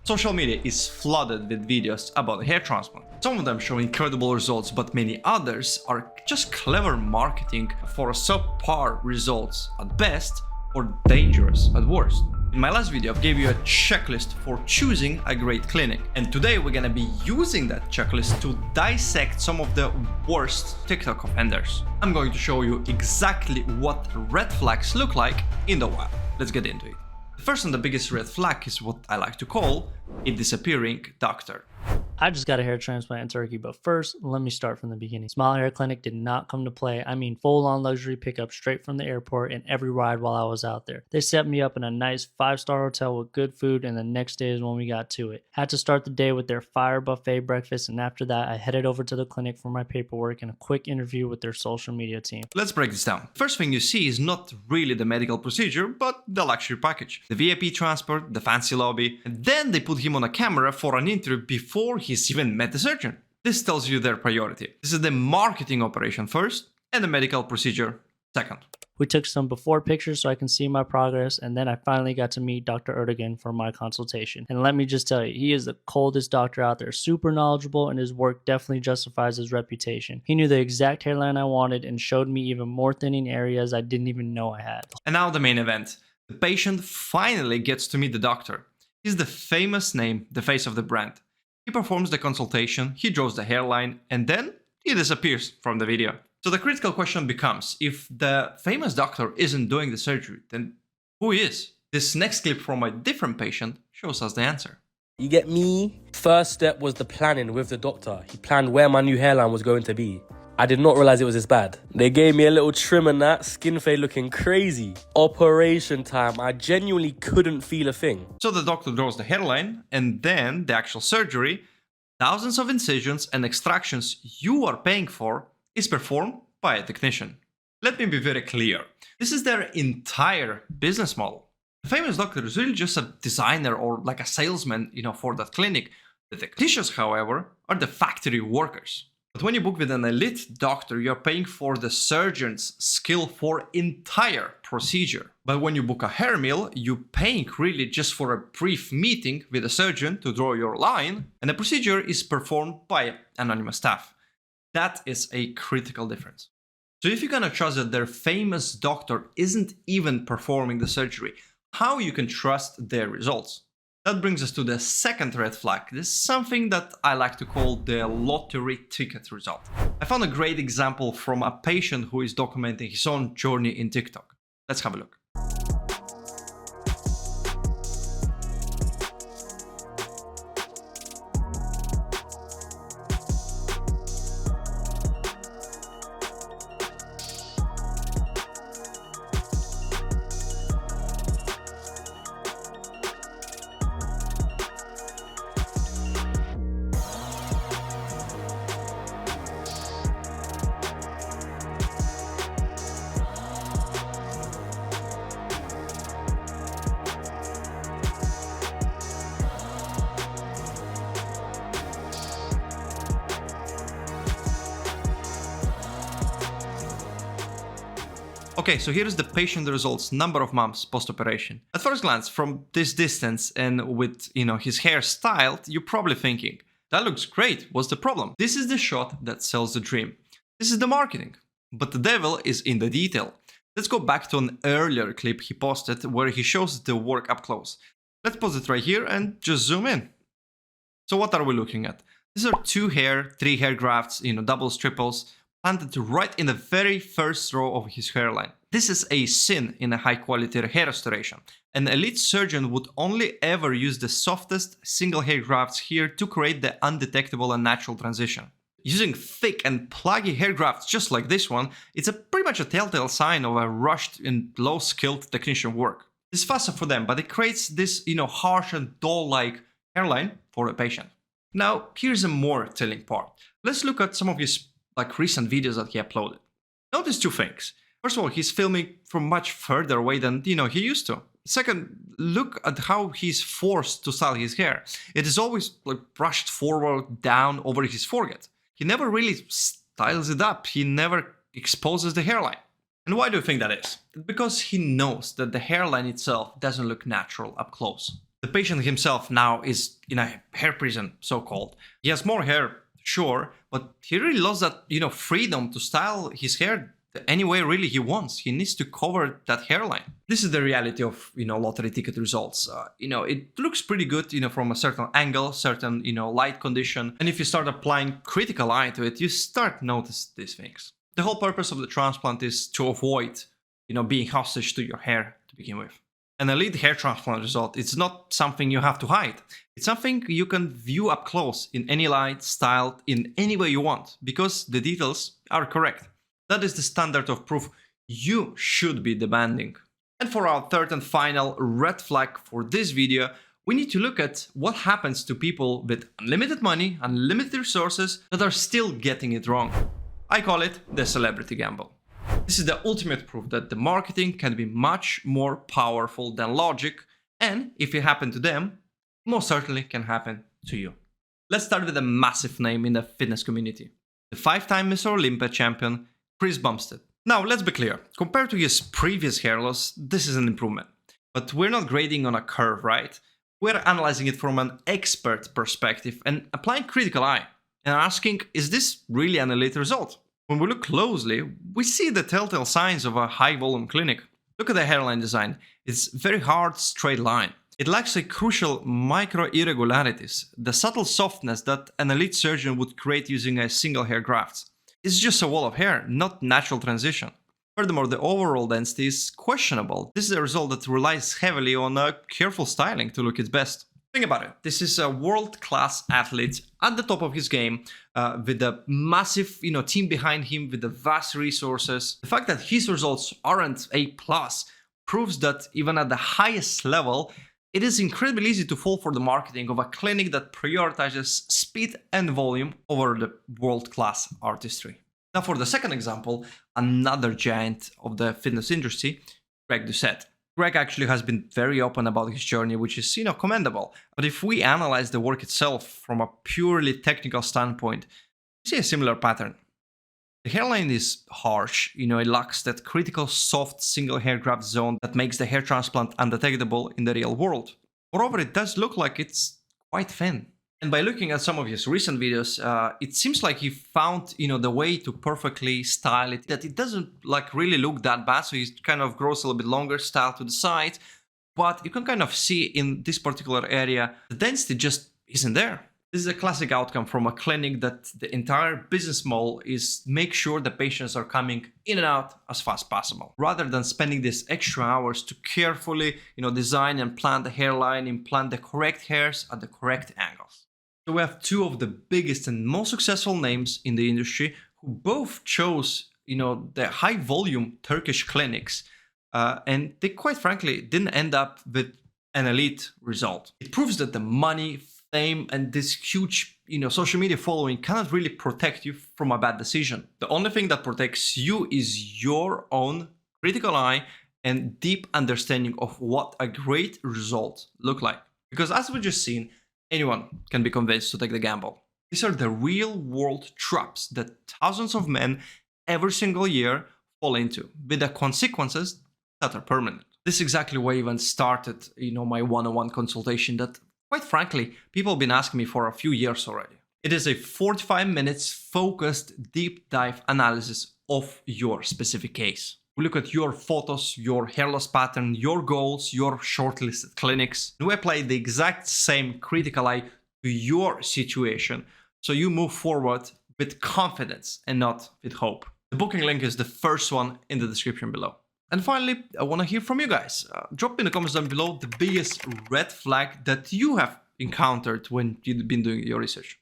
Social media is flooded with videos about hair transplant. Some of them show incredible results, but many others are just clever marketing for subpar results at best or dangerous at worst. In my last video, I gave you a checklist for choosing a great clinic. And today we're gonna be using that checklist to dissect some of the worst TikTok offenders. I'm going to show you exactly what red flags look like in the wild. Let's get into it. The first and the biggest red flag is what I like to call a disappearing doctor. I just got a hair transplant in Turkey, but first, let me start from the beginning. Smile Hair Clinic did not come to play. I mean, full-on luxury pickup straight from the airport and every ride while I was out there. They set me up in a nice 5-star hotel with good food, and the next day is when we got to it. Had to start the day with their fire buffet breakfast, and after that, I headed over to the clinic for my paperwork and a quick interview with their social media team. Let's break this down. First thing you see is not really the medical procedure, but the luxury package. The VIP transport, the fancy lobby, and then they put him on a camera for an interview before he's even met the surgeon. This tells you their priority. This is the marketing operation first and the medical procedure second. We took some before pictures so I can see my progress, and then I finally got to meet Dr. Erdogan for my consultation. And let me just tell you, he is the coldest doctor out there, super knowledgeable, and his work definitely justifies his reputation. He knew the exact hairline I wanted and showed me even more thinning areas I didn't even know I had. And now the main event. The patient finally gets to meet the doctor. He's the famous name, the face of the brand. He performs the consultation, he draws the hairline, and then he disappears from the video. So the critical question becomes, if the famous doctor isn't doing the surgery, then who is? This next clip from a different patient shows us the answer. You get me? First step was the planning with the doctor. He planned where my new hairline was going to be. I did not realize it was this bad. They gave me a little trim and that, skin fade looking crazy. Operation time, I genuinely couldn't feel a thing. So the doctor draws the hairline, and then the actual surgery, thousands of incisions and extractions you are paying for, is performed by a technician. Let me be very clear. This is their entire business model. The famous doctor is really just a designer or like a salesman, for that clinic. The technicians, however, are the factory workers. But when you book with an elite doctor, you're paying for the surgeon's skill for entire procedure. But when you book a hair mill, you're paying really just for a brief meeting with a surgeon to draw your line, and the procedure is performed by anonymous staff. That is a critical difference. So if you're gonna trust that their famous doctor isn't even performing the surgery, how you can trust their results? That brings us to the second red flag. This is something that I like to call the lottery ticket result. I found a great example from a patient who is documenting his own journey in TikTok. Let's have a look. Okay, so here is the patient results, number of months post-operation. At first glance, from this distance and with his hair styled, you're probably thinking, that looks great, what's the problem? This is the shot that sells the dream. This is the marketing. But the devil is in the detail. Let's go back to an earlier clip he posted where he shows the work up close. Let's pause it right here and just zoom in. So what are we looking at? These are 2 hair, 3 hair grafts, doubles, triples, planted right in the very first row of his hairline. This is a sin in a high quality hair restoration. An elite surgeon would only ever use the softest single hair grafts here to create the undetectable and natural transition. Using thick and pluggy hair grafts just like this one, it's pretty much a telltale sign of a rushed and low skilled technician work. It's faster for them, but it creates this harsh and dull-like hairline for a patient. Now, here's a more telling part. Let's look at some of his recent videos that he uploaded. Notice 2 things. First of all, he's filming from much further away than he used to. Second, look at how he's forced to style his hair. It is always brushed forward, down over his forehead. He never really styles it up. He never exposes the hairline. And why do you think that is? Because he knows that the hairline itself doesn't look natural up close. The patient himself now is in a hair prison, so-called. He has more hair, sure, but he really lost that, freedom to style his hair any way really he wants. He needs to cover that hairline. This is the reality of, lottery ticket results. It looks pretty good, from a certain angle, certain, light condition. And if you start applying critical eye to it, you start notice these things. The whole purpose of the transplant is to avoid, being hostage to your hair to begin with. An elite hair transplant result, it's not something you have to hide. It's something you can view up close in any light, styled in any way you want, because the details are correct. That is the standard of proof you should be demanding. And for our third and final red flag for this video, we need to look at what happens to people with unlimited money, unlimited resources that are still getting it wrong. I call it the celebrity gamble. This is the ultimate proof that the marketing can be much more powerful than logic, and if it happened to them, most certainly can happen to you. Let's start with a massive name in the fitness community. The 5-time Mr. Olympia champion, Chris Bumstead. Now, let's be clear. Compared to his previous hair loss, this is an improvement. But we're not grading on a curve, right? We're analyzing it from an expert perspective and applying critical eye and asking, is this really an elite result? When we look closely, we see the telltale signs of a high-volume clinic. Look at the hairline design. It's a very hard, straight line. It lacks the crucial micro-irregularities, the subtle softness that an elite surgeon would create using a single hair graft. It's just a wall of hair, not natural transition. Furthermore, the overall density is questionable. This is a result that relies heavily on careful styling to look its best. Think about it. This is a world-class athlete at the top of his game, with a massive, team behind him, with the vast resources. The fact that his results aren't A+, proves that even at the highest level, it is incredibly easy to fall for the marketing of a clinic that prioritizes speed and volume over the world-class artistry. Now for the second example, another giant of the fitness industry, Greg Doucette. Greg actually has been very open about his journey, which is, commendable. But if we analyze the work itself from a purely technical standpoint, we see a similar pattern. The hairline is harsh, it lacks that critical soft single hair graft zone that makes the hair transplant undetectable in the real world. Moreover, it does look like it's quite thin. And by looking at some of his recent videos, it seems like he found, the way to perfectly style it, that it doesn't really look that bad. So he kind of grows a little bit longer, style to the side, but you can kind of see in this particular area, the density just isn't there. This is a classic outcome from a clinic that the entire business model is make sure the patients are coming in and out as fast as possible, rather than spending these extra hours to carefully, design and plan the hairline, implant the correct hairs at the correct angles. So we have two of the biggest and most successful names in the industry who both chose, the high volume Turkish clinics, and they quite frankly didn't end up with an elite result. It proves that the money, fame, and this huge, social media following cannot really protect you from a bad decision. The only thing that protects you is your own critical eye and deep understanding of what a great result look like. Because as we just seen, anyone can be convinced to take the gamble. These are the real world traps that thousands of men every single year fall into, with the consequences that are permanent. This is exactly why I even started, my one-on-one consultation that, quite frankly, people have been asking me for a few years already. It is a 45 minutes focused deep dive analysis of your specific case. We look at your photos, your hair loss pattern, your goals, your shortlisted clinics, and we apply the exact same critical eye to your situation so you move forward with confidence and not with hope. The booking link is the first one in the description below. And finally, I want to hear from you guys. Drop in the comments down below the biggest red flag that you have encountered when you've been doing your research.